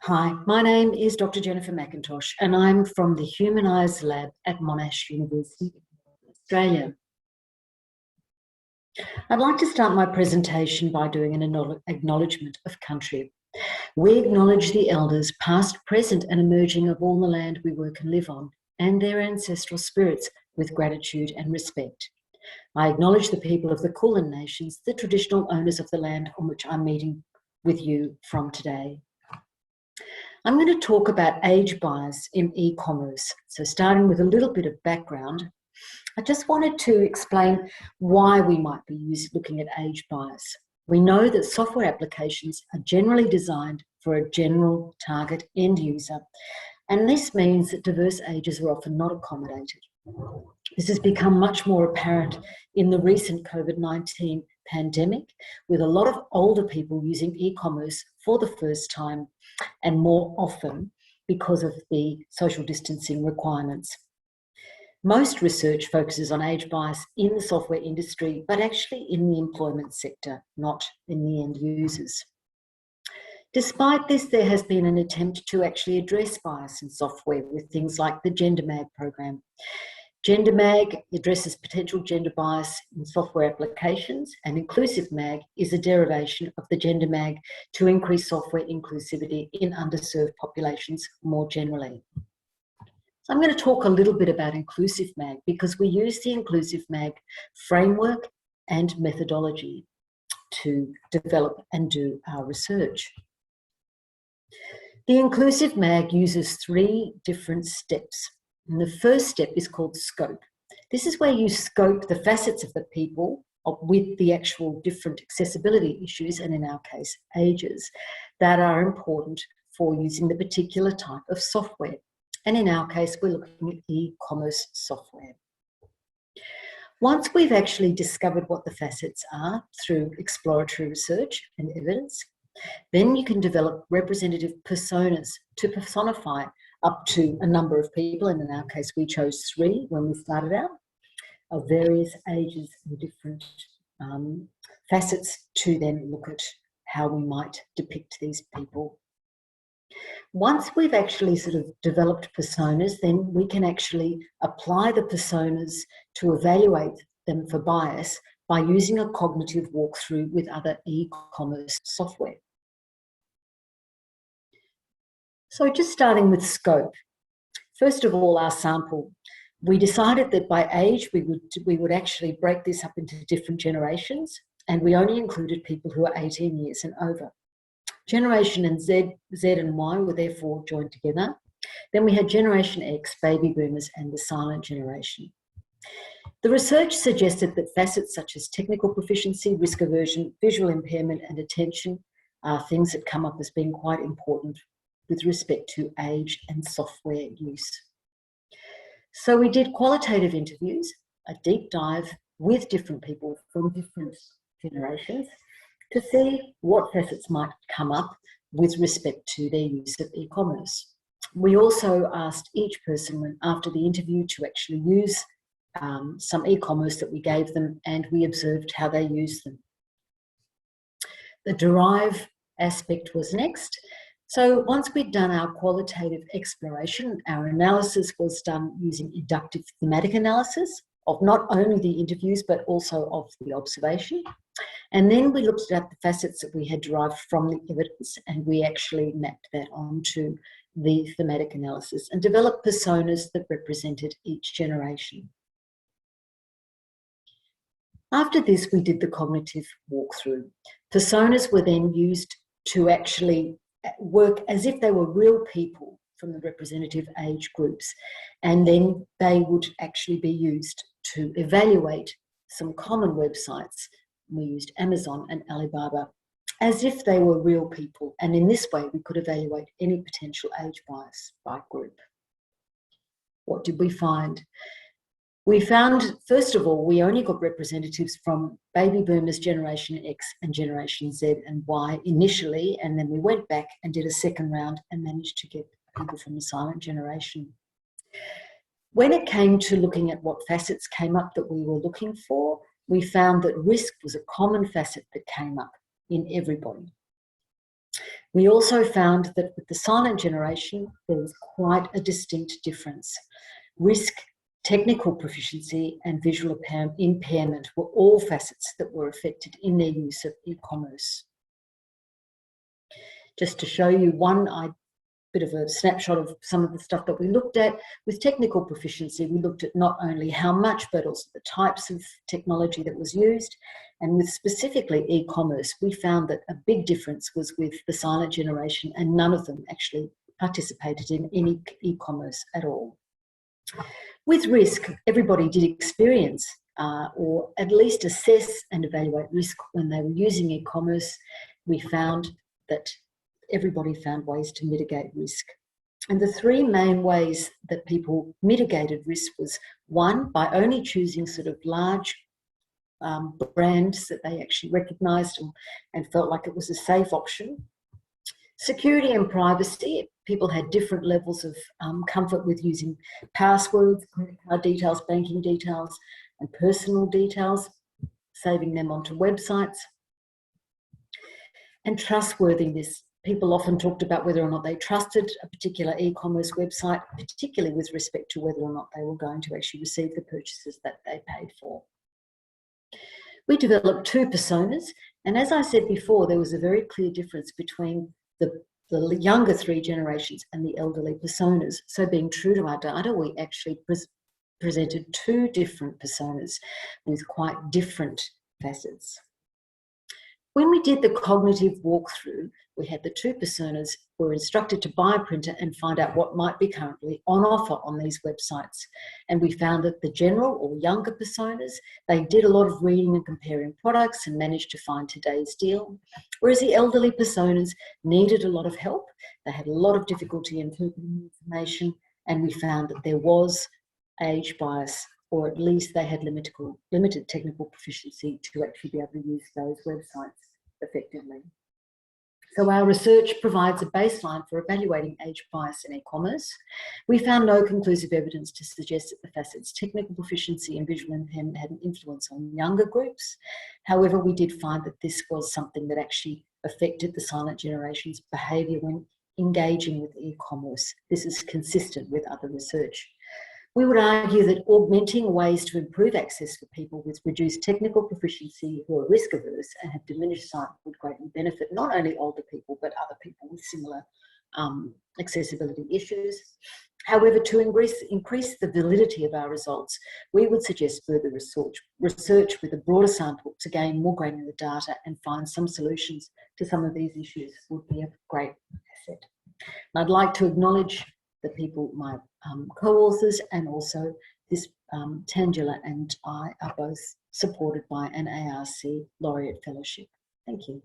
Hi, my name is Dr. Jennifer McIntosh and I'm from the HumaniSE lab at Monash University in Australia. I'd like to start my presentation by doing an acknowledgement of country. We acknowledge the elders, past, present and emerging of all the land we work and live on, and their ancestral spirits with gratitude and respect. I acknowledge the people of the Kulin Nations, the traditional owners of the land on which I'm meeting with you from today. I'm going to talk about age bias in e-commerce. So starting with a little bit of background, I just wanted to explain why we might be looking at age bias. We know that software applications are generally designed for a general target end user, and this means that diverse ages are often not accommodated. This has become much more apparent in the recent COVID-19 pandemic, with a lot of older people using e-commerce for the first time and more often because of the social distancing requirements. Most research focuses on age bias in the software industry, but actually in the employment sector, not in the end users. Despite this, there has been an attempt to actually address bias in software with things like the GenderMag program. GenderMag addresses potential gender bias in software applications, and InclusiveMag is a derivation of the GenderMag to increase software inclusivity in underserved populations more generally. So I'm going to talk a little bit about InclusiveMag because we use the InclusiveMag framework and methodology to develop and do our research. The InclusiveMag uses 3 different steps. And the first step is called scope. This is where you scope the facets of the people with the actual different accessibility issues, and in our case, ages, that are important for using the particular type of software. And in our case, we're looking at e-commerce software. Once we've actually discovered what the facets are through exploratory research and evidence, then you can develop representative personas to personify up to a number of people, and in our case we chose 3 when we started out, of various ages and different facets to then look at how we might depict these people. Once we've actually sort of developed personas, then we can actually apply the personas to evaluate them for bias by using a cognitive walkthrough with other e-commerce software. So just starting with scope. First of all, our sample. We decided that by age, we would actually break this up into different generations, and we only included people who are 18 years and over. Generation and Z and Y were therefore joined together. Then we had Generation X, baby boomers, and the silent generation. The research suggested that facets such as technical proficiency, risk aversion, visual impairment, and attention are things that come up as being quite important with respect to age and software use. So we did qualitative interviews, a deep dive with different people from different generations to see what facets might come up with respect to their use of e-commerce. We also asked each person after the interview to actually use some e-commerce that we gave them, and we observed how they used them. The derive aspect was next. So once we'd done our qualitative exploration, our analysis was done using inductive thematic analysis of not only the interviews, but also of the observation. And then we looked at the facets that we had derived from the evidence, and we actually mapped that onto the thematic analysis and developed personas that represented each generation. After this, we did the cognitive walkthrough. Personas were then used to actually work as if they were real people from the representative age groups, and then they would actually be used to evaluate some common websites. We used Amazon and Alibaba as if they were real people, and in this way we could evaluate any potential age bias by group. What did we find? We found, first of all, we only got representatives from baby boomers, Generation X and Generation Z and Y initially, and then we went back and did a second round and managed to get people from the silent generation. When it came to looking at what facets came up that we were looking for, we found that risk was a common facet that came up in everybody. We also found that with the silent generation, there was quite a distinct difference. Risk, technical proficiency, and visual impairment were all facets that were affected in their use of e-commerce. Just to show you one bit of a snapshot of some of the stuff that we looked at. With technical proficiency, we looked at not only how much, but also the types of technology that was used. And with specifically e-commerce, we found that a big difference was with the silent generation, and none of them actually participated in any e-commerce at all. With risk, everybody did experience or at least assess and evaluate risk when they were using e-commerce. We found that everybody found ways to mitigate risk. And the three main ways that people mitigated risk was, one, by only choosing sort of large brands that they actually recognised and felt like it was a safe option. Security and privacy. People had different levels of comfort with using passwords, credit card details, banking details, and personal details, saving them onto websites. And trustworthiness. People often talked about whether or not they trusted a particular e-commerce website, particularly with respect to whether or not they were going to actually receive the purchases that they paid for. We developed two personas, and as I said before, there was a very clear difference between the younger three generations and the elderly personas. So being true to our data, we actually presented two different personas with quite different facets. When we did the cognitive walkthrough, we had the two personas were instructed to buy a printer and find out what might be currently on offer on these websites. And we found that the general or younger personas, they did a lot of reading and comparing products and managed to find today's deal. Whereas the elderly personas needed a lot of help. They had a lot of difficulty interpreting information, and we found that there was age bias, or at least they had limited technical proficiency to actually be able to use those websites effectively. So our research provides a baseline for evaluating age bias in e-commerce. We found no conclusive evidence to suggest that the facets technical proficiency and visual impairment had an influence on younger groups. However, we did find that this was something that actually affected the silent generation's behaviour when engaging with e-commerce. This is consistent with other research. We would argue that augmenting ways to improve access for people with reduced technical proficiency who are risk averse and have diminished sight would greatly benefit not only older people, but other people with similar accessibility issues. However, to increase the validity of our results, we would suggest further research with a broader sample to gain more granular data and find some solutions to some of these issues would be a great asset. And I'd like to acknowledge the people, my co-authors, and also this Tangela and I are both supported by an ARC Laureate Fellowship. Thank you.